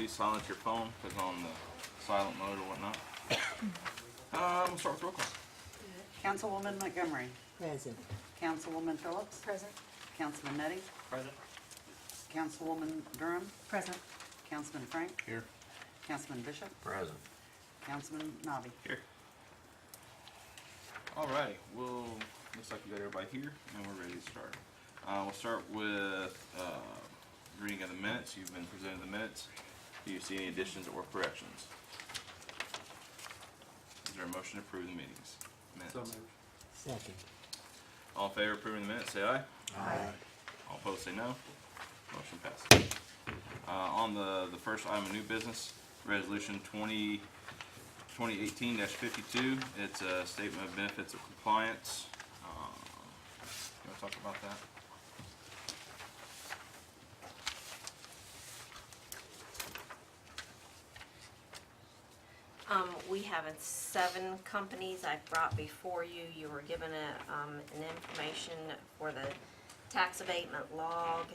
please silence your phone if it's on the silent mode or whatnot. We'll start with roll call. Councilwoman Montgomery. Present. Councilwoman Phillips. Present. Councilman Nettie. Present. Councilwoman Durham. Present. Councilman Frank. Here. Councilman Bishop. Present. Councilman Nabi. Here. Alrighty, looks like we got everybody here and we're ready to start. We'll start with reading of the minutes. You've been presented the minutes. Do you see any additions or corrections? Is there a motion to approve the minutes? So moved. Second. All in favor of approving the minutes, say aye. Aye. All opposed, say no. Motion passes. On the first item of new business, resolution 2018-52. It's a statement of benefits of compliance. You want to talk about that? We have 7 companies I've brought before you. You were given an information for the tax abatement log,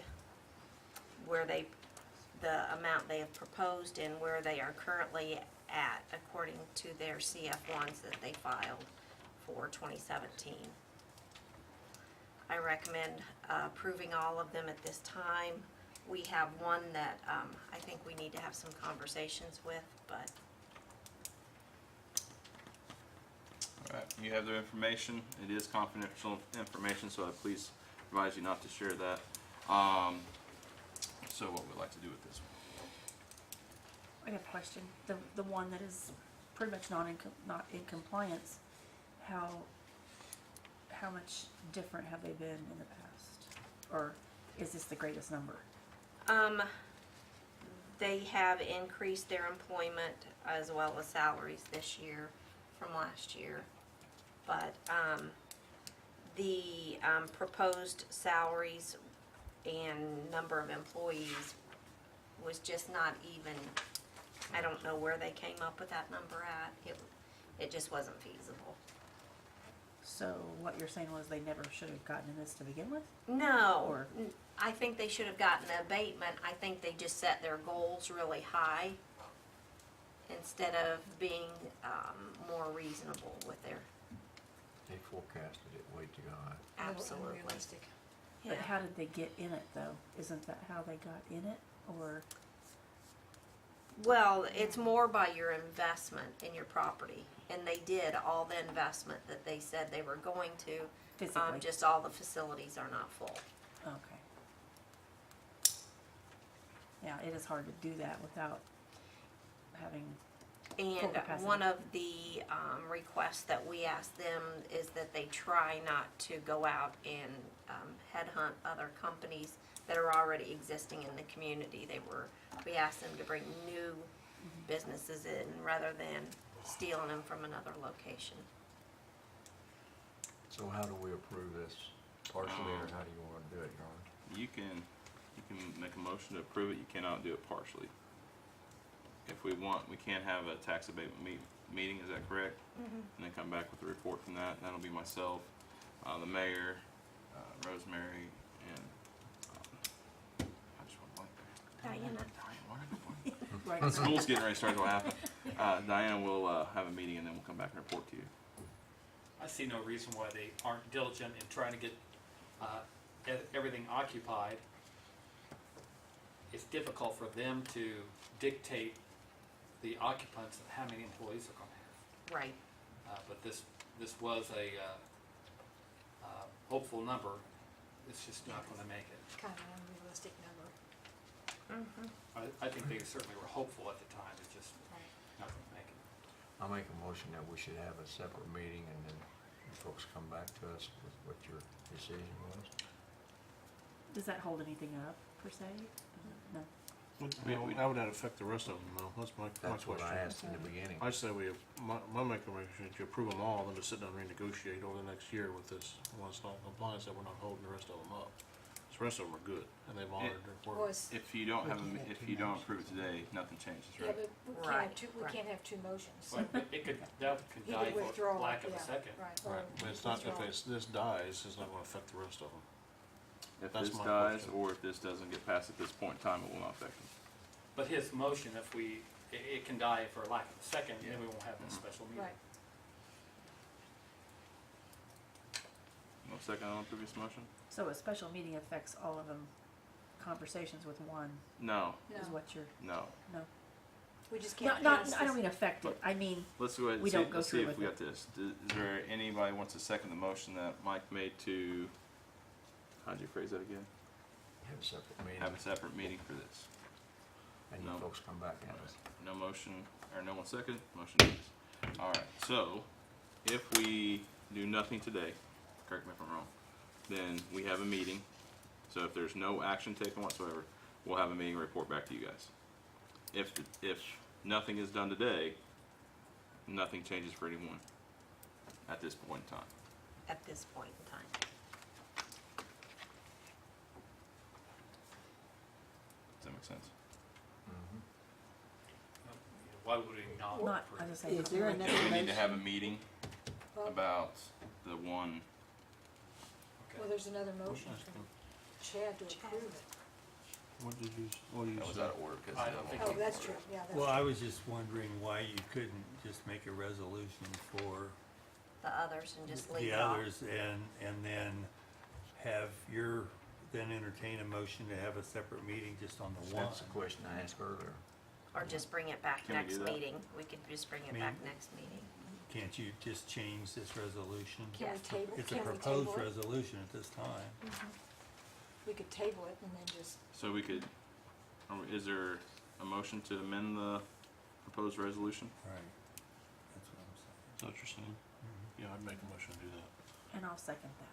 where the amount they have proposed and where they are currently at according to their CF1s that they filed for 2017. I recommend approving all of them at this time. We have one that I think we need to have some conversations with, but Alright, you have their information. It is confidential information, so I please advise you not to share that. So what we'd like to do with this one? I have a question. The one that is pretty much not in compliance, how much different have they been in the past? Or is this the greatest number? they have increased their employment as well as salaries this year from last year. But the proposed salaries and number of employees was just not even, I don't know where they came up with that number at. It just wasn't feasible. So what you're saying was they never should have gotten this to begin with? No, Or- I think they should have gotten an abatement. I think they just set their goals really high instead of being more reasonable with their, They forecasted it way too high. absolutely. But Yeah. how did they get in it though? Isn't that how they got in it? Or, Well, it's more by your investment in your property, and they did all the investment that they said they were going to. physically? Just all the facilities are not full. Okay. Yeah, it is hard to do that without having, Full And capacity. one of the requests that we asked them is that they try not to go out and headhunt other companies that are already existing in the community. We asked them to bring new businesses in rather than stealing them from another location. So how do we approve this? Partially, or how do you want to do it, Your Honor? You can make a motion to approve it, you cannot do it partially. If we want, we can have a tax abatement meeting, is that correct? And then come back with a report from that. That'll be myself, the mayor, Rosemary, and, I just went blank there. Diana. Diane, why did I go blank? right, School's getting ready to start, what happened. Diana will have a meeting and then we'll come back and report to you. I see no reason why they aren't diligent in trying to get everything occupied. It's difficult for them to dictate the occupants of how many employees they're going to have. Right. But this was a hopeful number. It's just not going to make it. kind of an unrealistic number. I think they certainly were hopeful at the time. It's just not going to make it. I'll make a motion that we should have a separate meeting and then you folks come back to us with what your decision was. Does that hold anything up, per se? No. How would that affect the rest of them, though? That's my That's what question. I asked in the beginning. I say my recommendation is you approve them all, then just sit down and renegotiate over the next year with this. Once not in compliance, that we're not holding the rest of them up. The rest of them are good, and they've honored their word. If you don't have, if you don't approve it today, nothing changes, Yeah, right? but we can't Right, have two, we right. can't have two motions. Well, that could He die could for withdraw, lack of a yeah, second. Right. Right, or but it's not, withdraw. this dies, it's not gonna affect the rest of them. If That's this my dies, question. or if this doesn't get passed at this point in time, it will not affect them. But his motion, if it can die for lack of a second, then we won't have this special meeting. Right. No second on the previous motion? So a special meeting affects all of them, conversations with one No, is No, what you're, no. no. we just can't Not, pass I don't this. mean affected, I mean, Let's go ahead and We see, don't go let's see through if with we it. got this. Is there anybody wants to second the motion that Mike made to, how'd you phrase that again? Have a separate meeting, Have a separate meeting for this. and you No. folks come back at us. No motion, or no one second, motion dies. Alright, so, if we do nothing today, correct me if I'm wrong, then we have a meeting. So if there's no action taken whatsoever, we'll have a meeting and report back to you guys. If nothing is done today, nothing changes for anyone at this point in time. At this point in time. Does that make sense? Mhm. Why would we not not, approve I it? was gonna Is say, there like, another We need to motion? have a meeting Well, about the one, Well, there's another motion from Chad to approve it. What did you that was say? out of order, cause. I don't think Oh, that's true, yeah, that's Well, true. I was just wondering why you couldn't just make a resolution for The others and just leave the it off. others and then have then entertain a motion to have a separate meeting just on the one. That's the question I asked earlier. Or just bring it back Can we next do that? meeting. We could just bring it Me- back next meeting. Can't you just change this resolution? Can we yes. table, It's a can we proposed table it? resolution at this time. We could table it and then just, So we could, is there a motion to amend the proposed resolution? Right. That's what I'm saying. Is that what you're saying? Mhm. Yeah, I'd make a motion to do that. and I'll second that.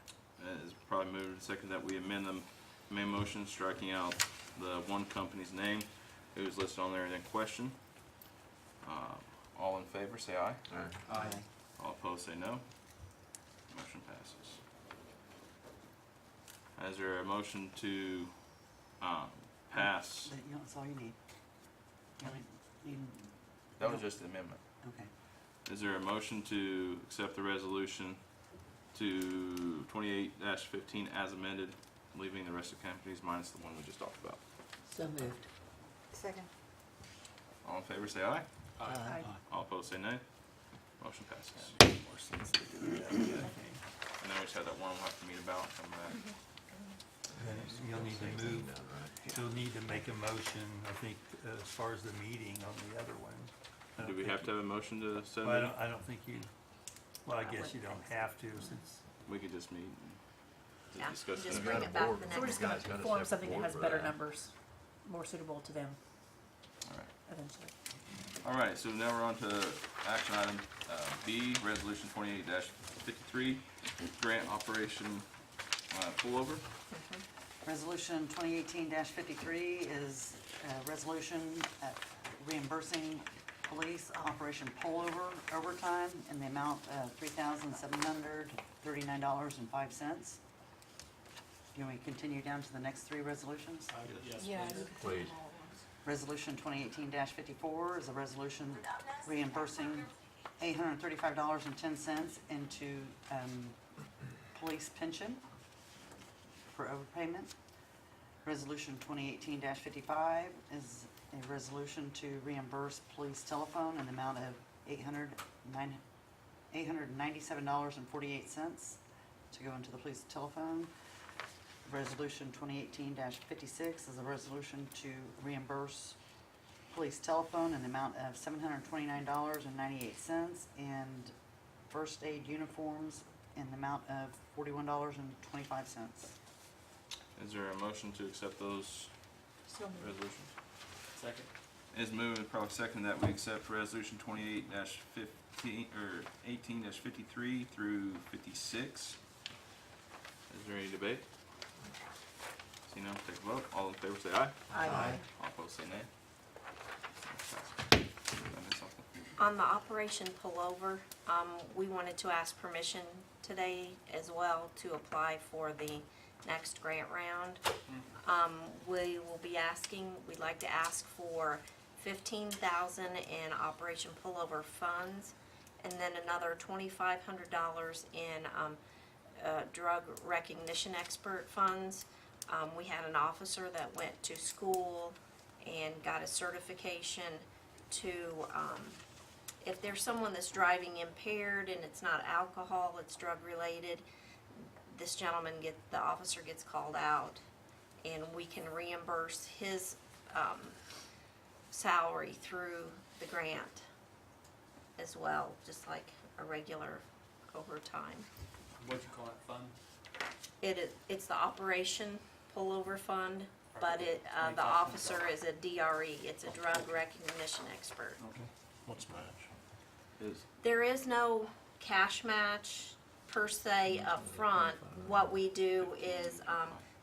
It's probably moved and second that we amend the main motion, striking out the one company's name who's listed on there and then question. All in favor, say aye. Alright. All opposed, say no. Motion passes. Is there a motion to, pass? That's all you need. You only need, That was just the amendment. okay. Is there a motion to accept the resolution to 28-15 as amended, leaving the rest of the companies minus the one we just talked about? So moved. second, All in favor, say aye. Aye. All opposed, say nay. Motion passes. More sense to do it that way, I think. And then we just have that one we'll have to meet about, come back. Then you'll need to move, you'll need to make a motion, I think, as far as the meeting on the other one. I Do don't we think have to have a motion to set a Well, meeting? I don't think you, well, I guess you don't have to since, We could just meet and Yeah, discuss just it. bring it back board. the So we're next just gonna guys got a form separate something that board has for better that. numbers, more suitable to them Alright. eventually. Alright, so now we're on to action item, B, resolution 28-53, grant operation, pullover. Resolution 2018-53 is a resolution reimbursing police Operation Pullover overtime in the amount of $3,739.05. You want me to continue down to the next three resolutions? Yes, yeah. please. you could Please. do them all at once. Resolution 2018-54 is a resolution reimbursing $835.10 into police pension for overpayment. Resolution 2018-55 is a resolution to reimburse police telephone in the amount of $897.48 to go into the police telephone. Resolution 2018-56 is a resolution to reimburse police telephone in the amount of $729.98 and first aid uniforms in the amount of $41.25. Is there a motion to accept those So moved. resolutions? Second. It is moved and probably second that we accept resolution 28-15, or 18-53 through 56. Is there any debate? See none, take a vote. All in favor say aye. Aye. All opposed say nay. Did I miss something? On the Operation Pullover, we wanted to ask permission today as well to apply for the next grant round. We will be asking, we'd like to ask for $15,000 in Operation Pullover funds, and then another $2,500 in drug recognition expert funds. We had an officer that went to school and got a certification to, if there's someone that's driving impaired and it's not alcohol, it's drug related, this gentleman the officer gets called out, and we can reimburse his, salary through the grant as well, just like a regular overtime. What'd you call that fund? It's the Operation Pullover Fund, but the officer is a DRE, it's a drug recognition expert. Okay. What's match? There is no cash match per se up front. What we do is,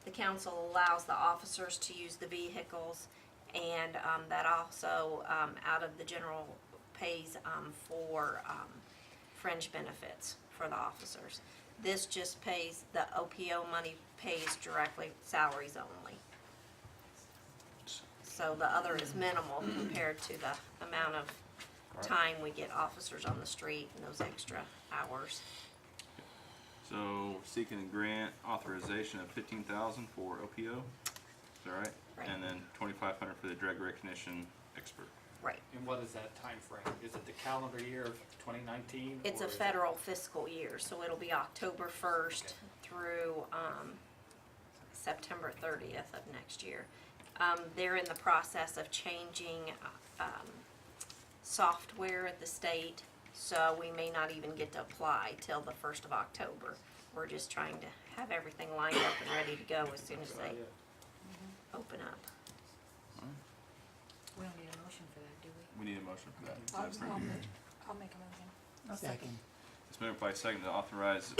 the council allows the officers to use the vehicles, and, that also, out of the general pays, for, fringe benefits for the officers. This just pays, the OPO money pays directly salaries only. So the other is minimal compared to the amount of time we get officers on the street and those extra hours. So seeking a grant authorization of 15,000 for OPO, is that right? Right. And then 2,500 for the drug recognition expert. Right. And what is that time frame? Is it the calendar year of 2019? It's or a is it- federal fiscal year, so it'll be October 1st through September 30th of next year. They're in the process of changing software at the state, so we may not even get to apply till the 1st of October. We're just trying to have everything lined up and ready to go as soon as they open up. We don't need a motion for that, do we? We need a motion for that. I'll make a motion. I'll second. It's moved by second to authorize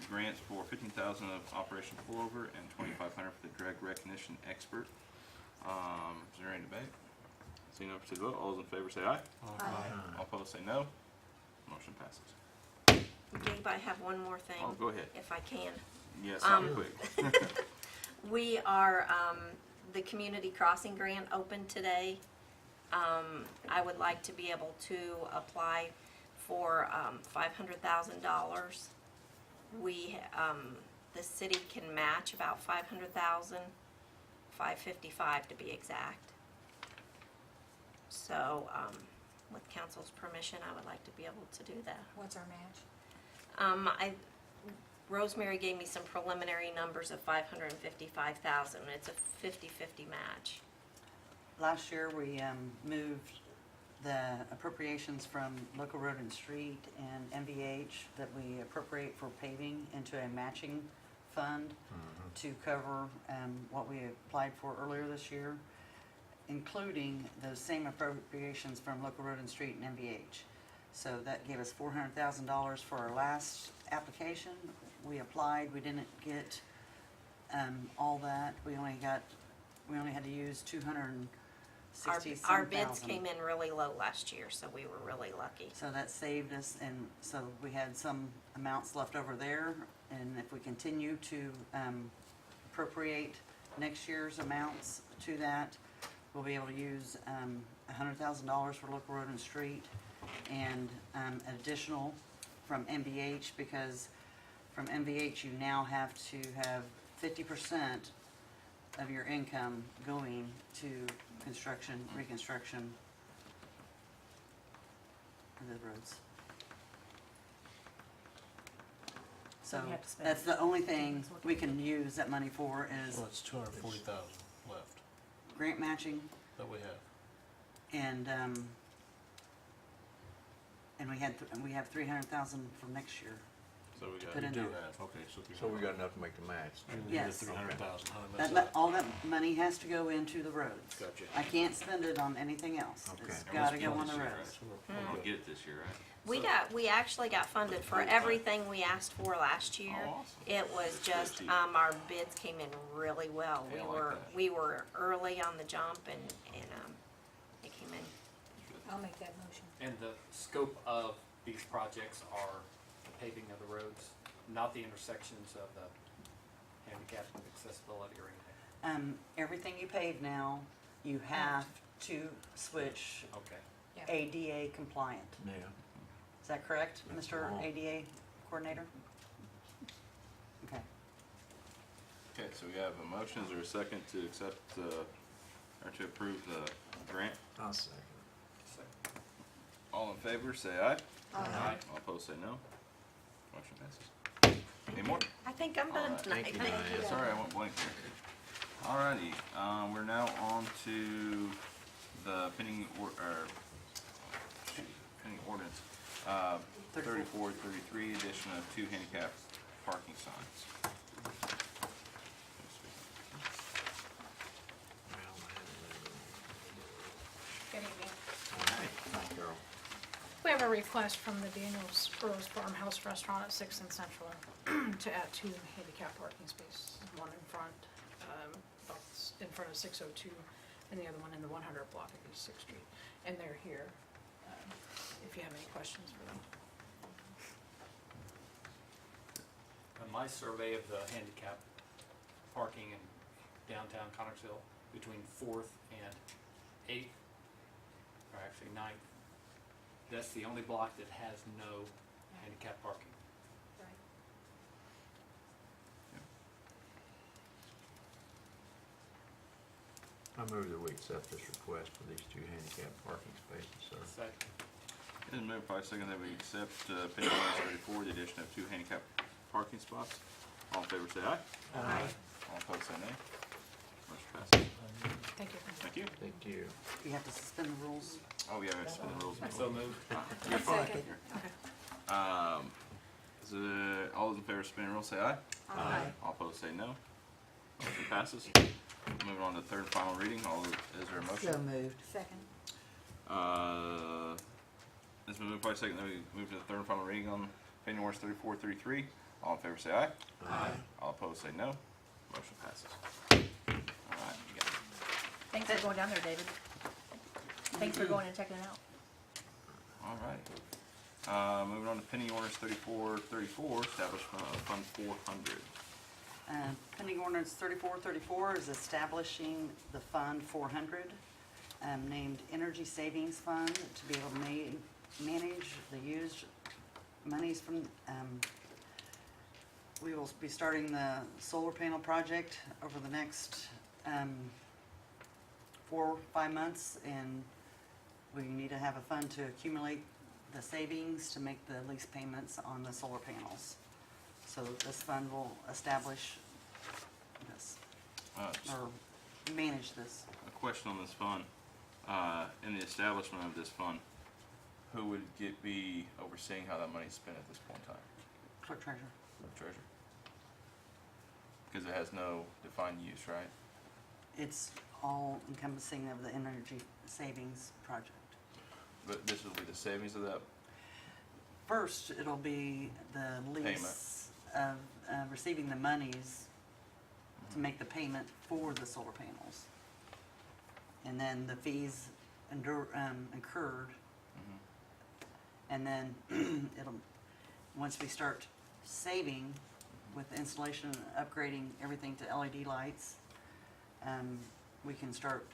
grants for 15,000 of Operation Pullover and 2,500 for the drug recognition expert. Is there any debate? Seeing no proceed to vote, all those in favor say aye. All opposed say no. Motion passes. Gabe, I have one more thing. Oh, go ahead. If I can. Yes, I'll be quick. We are, the community crossing grant opened today. I would like to be able to apply for, $500,000. We, the city can match about 500,000, 555 to be exact. So, with council's permission, I would like to be able to do that. What's our match? Rosemary gave me some preliminary numbers of 555,000. It's a 50-50 match. Last year, we moved the appropriations from local road and street and MVH that we appropriate for paving into a matching fund to cover what we applied for earlier this year, including those same appropriations from local road and street and MVH. So that gave us $400,000 for our last application. We applied, we didn't get all that. We only had to use $260,000. Our bids came in really low last year, so we were really lucky. So that saved us, and so we had some amounts left over there. And if we continue to appropriate next year's amounts to that, we'll be able to use $100,000 for local road and street, and additional from MVH, because from MVH you now have to have 50% of your income going to construction, reconstruction of the roads. So we have to spend that's the only thing we can use that money for is Well, it's 240,000 left grant matching that we have. and we have 300,000 for next year. So we got Put We in do there. have, okay, So we got enough to make the match. Yes. 300,000, how did I That, mess up? all that money has to go into the roads. Gotcha. I can't spend it on anything else. Okay. It's And gotta we'll go on spend the this year, roads. right? We'll get it this year, right? We actually got funded for everything we asked for last year. Oh, awesome. It was just, cheap. our bids came in really well. Yeah, I like that. We were early on the jump and it came in. I'll make that motion. And the scope of these projects are the paving of the roads, not the intersections of the handicap accessibility or anything. Everything you pave now, you have to switch Okay. Yeah. ADA compliant. Yeah. Is that correct, That's Mr. the law. ADA coordinator? Okay. Okay, so we have a motion, is there a second to accept or to approve the grant. I'll second. All in favor, say aye. Aye. All opposed, say no. Motion passes. Any more? I think I'm done Alright, tonight. thank you, Thank Diane. you. Sorry, I went blank there. Alrighty, we're now on to the pending pending ordinance, 3433, addition of 2 handicap parking signs. Good evening. Hi, Carol. We have a request from the Daniels Rose Farmhouse Restaurant at 6th and Central to add 2 handicap parking spaces, one in front, that's in front of 602, and the other one in the 100 block of East 6th Street. And they're here, if you have any questions for them. My survey of the handicap parking in downtown Connersville between 4th and 8th, or actually 9th, that's the only block that has no handicap parking. I move that we accept this request for these 2 handicap parking spaces, sir. Second. It is moved by second that we accept pending ordinance 34, the addition of 2 handicap parking spots. All in favor, say aye. Aye. All opposed, say nay. Motion passes. Thank you. Thank you. Thank you. You have to suspend the rules. Oh, yeah, I suspend the rules. So moved. You're fine. Second. Okay. All those in favor of suspending rules, say aye. Aye. All opposed, say no. Motion passes. Moving on to third and final reading. Is there a motion? So moved. Second. It's been moved by second that we move to the third and final reading on pending ordinance 3433. All in favor, say aye. Aye. All opposed, say no. Motion passes. All right, you got it. Thanks for going down there, David. Thanks for going and checking it out. All right. Moving on to pending ordinance 3434, establishment of Fund 400. Pending ordinance 3434 is establishing the Fund 400, named Energy Savings Fund, to be able to manage the used monies from, we will be starting the solar panel project over the next 4 or 5 months, and we need to have a fund to accumulate the savings to make the lease payments on the solar panels. So this fund will establish this, or manage this. A question on this fund. In the establishment of this fund, who would be overseeing how that money is spent at this point in time? Clerk treasurer. The treasurer? Because it has no defined use, right? It's all encompassing of the energy savings project. But this will be the savings of that. First, it'll be the lease of receiving the monies to make the payment for the solar panels. And then the fees incurred. And then once we start saving with the installation and upgrading everything to LED lights, we can start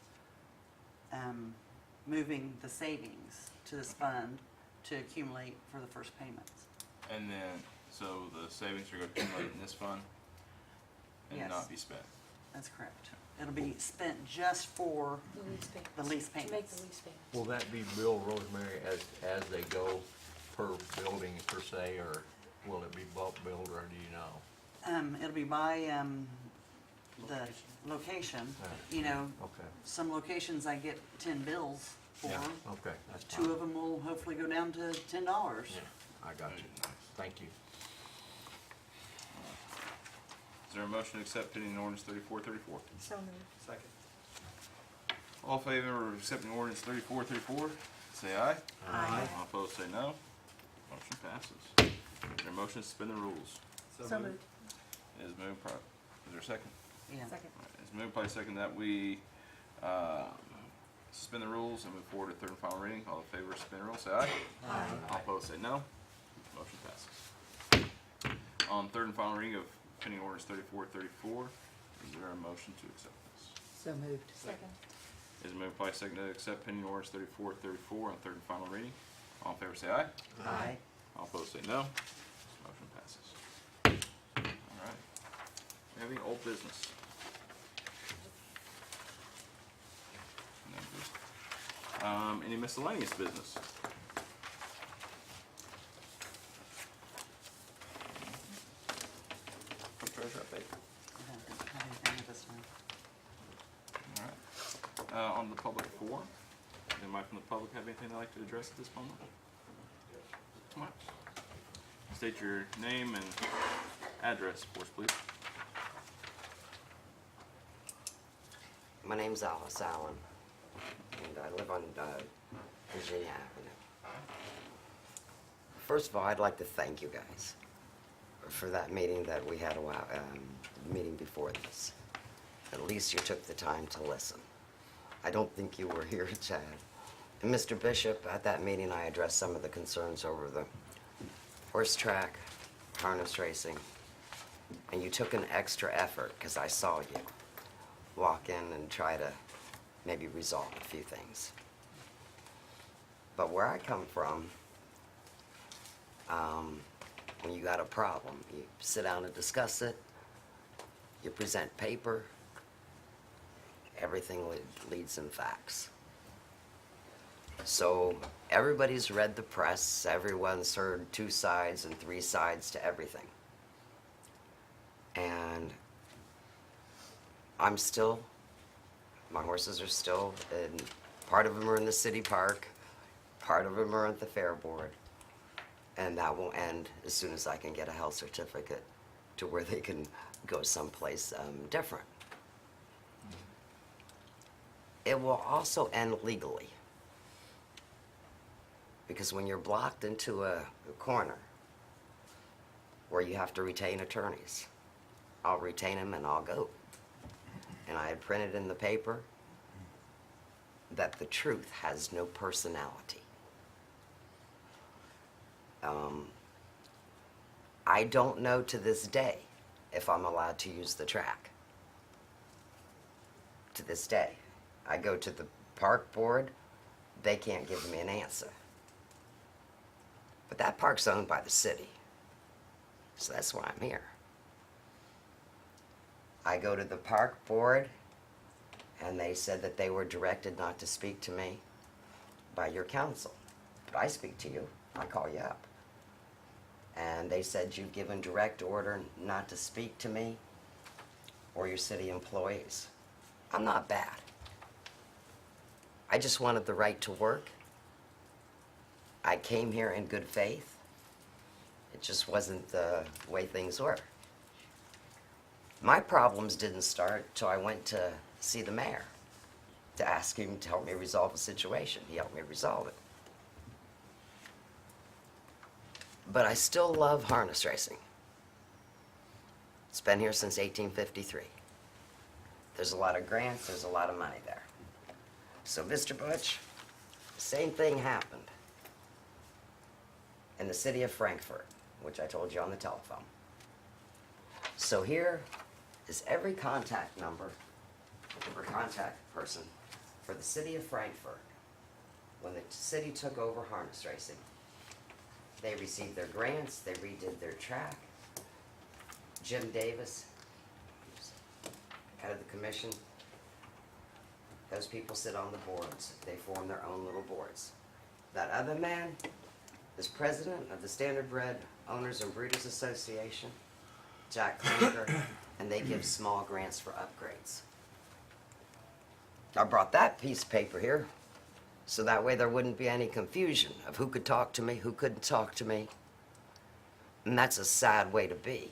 moving the savings to this fund to accumulate for the first payments. And then, so the savings are going to accumulate in this fund and Yes. not be spent. That's correct. It'll be spent just for The lease payments. the lease To make payments. the lease payments. Will that be billed, Rosemary, as they go per building per se, or will it be bulk billed, or do you know? It'll be by the location. You know, Okay. some locations I get 10 bills for. Yeah, okay, that's fine. 2 of them will hopefully go down to $10. Yeah, I got you. Thank you. Is there a motion to accept pending ordinance 3434? So moved. Second. All in favor of accepting ordinance 3434, say aye. Aye. All opposed, say no. Motion passes. Is there a motion to suspend the rules? So moved. It is moved is there a second? Yeah. Second. It's moved by second that we suspend the rules and move forward to third and final reading. All in favor of suspending the rules, say aye. Aye. All opposed, say no. Motion passes. On third and final reading of pending ordinance 3434, is there a motion to accept this? So moved. Second. It is moved by second to accept pending ordinance 3434 on third and final reading. All in favor, say aye. Aye. All opposed, say no. Motion passes. All right. We have any old business? Any miscellaneous business? Clerk treasurer update. I don't have anything at this time. Alright. On the public forum, anybody from the public have anything they'd like to address at this moment? Come on. State your name and address for us, please. My name's Alice Allen, and I live on Virginia Avenue. First of all, I'd like to thank you guys for that meeting that we had a while, meeting before this. At least you took the time to listen. I don't think you were here, Chad. And Mr. Bishop, at that meeting, I addressed some of the concerns over the horse track, harness racing, and you took an extra effort because I saw you walk in and try to maybe resolve a few things. But where I come from, when you got a problem, you sit down and discuss it, you present paper, everything leads in facts. So everybody's read the press, everyone's heard 2 sides and 3 sides to everything. And my horses are still part of them are in the city park, part of them are at the fair board, and that will end as soon as I can get a health certificate to where they can go someplace different. It will also end legally, because when you're blocked into a corner where you have to retain attorneys, I'll retain them and I'll go. And I had printed in the paper that the truth has no personality. I don't know to this day if I'm allowed to use the track. To this day. I go to the park board, they can't give me an answer. But that park's owned by the city, so that's why I'm here. I go to the park board, and they said that they were directed not to speak to me by your council. But I speak to you, I call you up. And they said you've given direct order not to speak to me or your city employees. I'm not bad. I just wanted the right to work. I came here in good faith. It just wasn't the way things were. My problems didn't start till I went to see the mayor to ask him to help me resolve a situation. He helped me resolve it. But I still love harness racing. It's been here since 1853. There's a lot of grants, there's a lot of money there. So, Mr. Butch, the same thing happened in the city of Frankfurt, which I told you on the telephone. So here is every contact number or contact person for the city of Frankfurt. When the city took over harness racing, they received their grants, they redid their track. Jim Davis, head of the commission, those people sit on the boards. They form their own little boards. That other man is president of the Standardbred Owners and Breeders Association, Jack Clanker, and they give small grants for upgrades. I brought that piece of paper here so that way there wouldn't be any confusion of who could talk to me, who couldn't talk to me. And that's a sad way to be,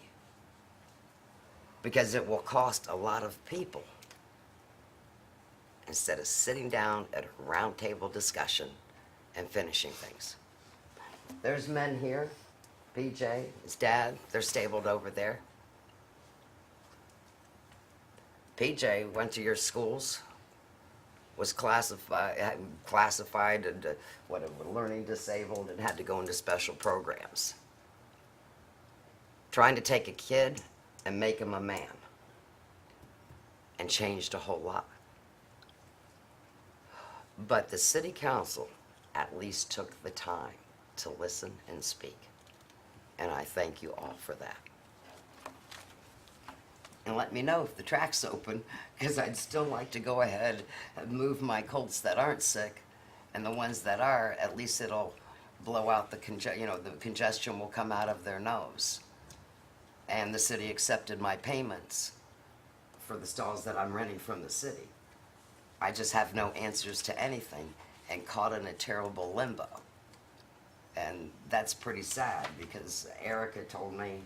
because it will cost a lot of people instead of sitting down at a round table discussion and finishing things. There's men here, PJ, his dad, they're stabled over there. PJ went to your schools, was classified and learning disabled, and had to go into special programs. Trying to take a kid and make him a man, and changed a whole lot. But the city council at least took the time to listen and speak, and I thank you all for that. And let me know if the track's open, because I'd still like to go ahead and move my colts that aren't sick And the ones that are, at least it'll blow out the the congestion will come out of their nose. And the city accepted my payments for the stalls that I'm renting from the city. I just have no answers to anything and caught in a terrible limbo. And that's pretty sad because Erica told me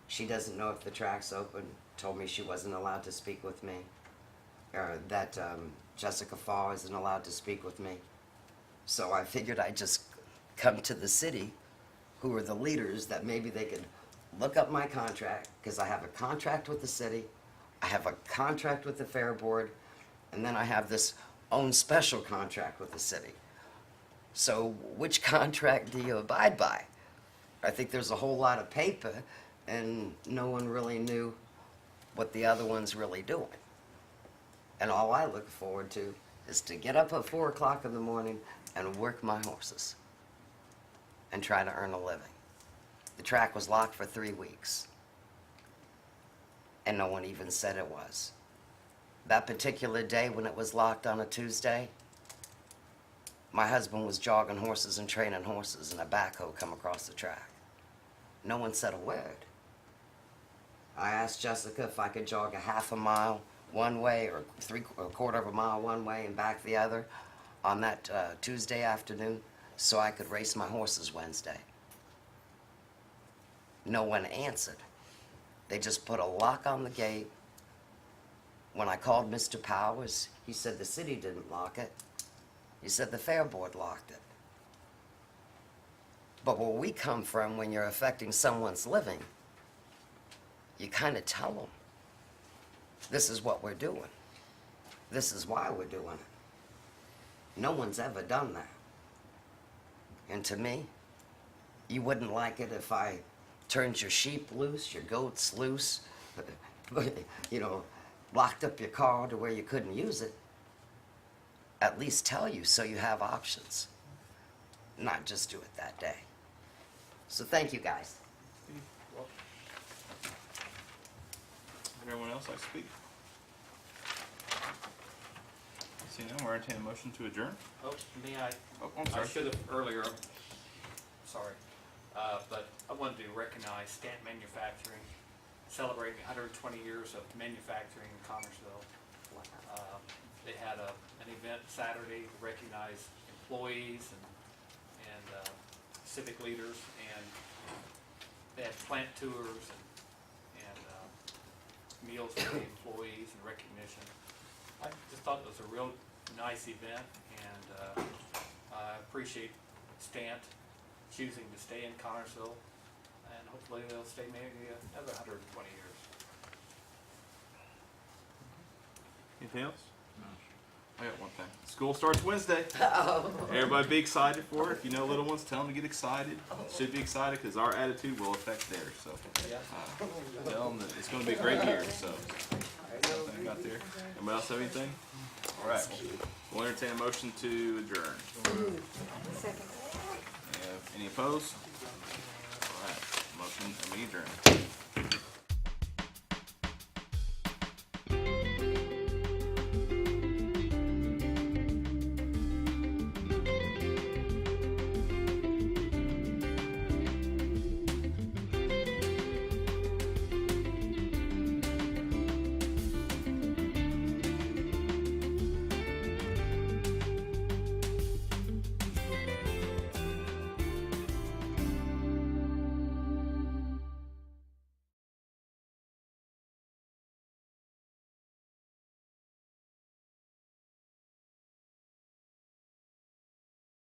she doesn't know if the track's open, told me she wasn't allowed to speak with me, or that Jessica Fall isn't allowed to speak with me. So I figured I'd just come to the city, who are the leaders, that maybe they could look up my contract, because I have a contract with the city, I have a contract with the fair board, and then I have this own special contract with the city. So which contract do you abide by? I think there's a whole lot of paper, and no one really knew what the other one's really doing. And all I look forward to is to get up at 4 o'clock in the morning and work my horses and try to earn a living. The track was locked for 3 weeks, and no one even said it was. That particular day when it was locked on a Tuesday, my husband was jogging horses and training horses, and a backhoe come across the track. No one said a word. I asked Jessica if I could jog a half a mile one way or a quarter of a mile one way and back the other on that Tuesday afternoon so I could race my horses Wednesday. No one answered. They just put a lock on the gate. When I called Mr. Powers, he said the city didn't lock it. He said the fair board locked it. But where we come from, when you're affecting someone's living, you kind of tell them, this is what we're doing. This is why we're doing it. No one's ever done that. And to me, you wouldn't like it if I turned your sheep loose, your goats loose, locked up your car to where you couldn't use it. At least tell you so you have options, not just do it that day. So thank you, guys. Everyone else like to speak? See, now we're entertaining a motion to adjourn. Oh, may I? Oh, I'm I sorry. should have earlier, sorry, but I wanted to recognize Stant Manufacturing, celebrating 120 years of manufacturing in Connersville. They had an event Saturday to recognize employees and civic leaders, and they had plant tours and meals for the employees and recognition. I just thought it was a real nice event, and I appreciate Stant choosing to stay in Connersville, and hopefully they'll stay maybe another 120 years. Anything else? No. I got one thing. School starts Wednesday. Oh. Everybody be excited for it. If you know little ones, tell them to get excited. Should be excited because our attitude will affect theirs. So tell them that it's going to be a great year. So anything got there? Anybody else have anything? All right. We'll entertain a motion to adjourn. Second. Any opposed? All right. Motion, we adjourn.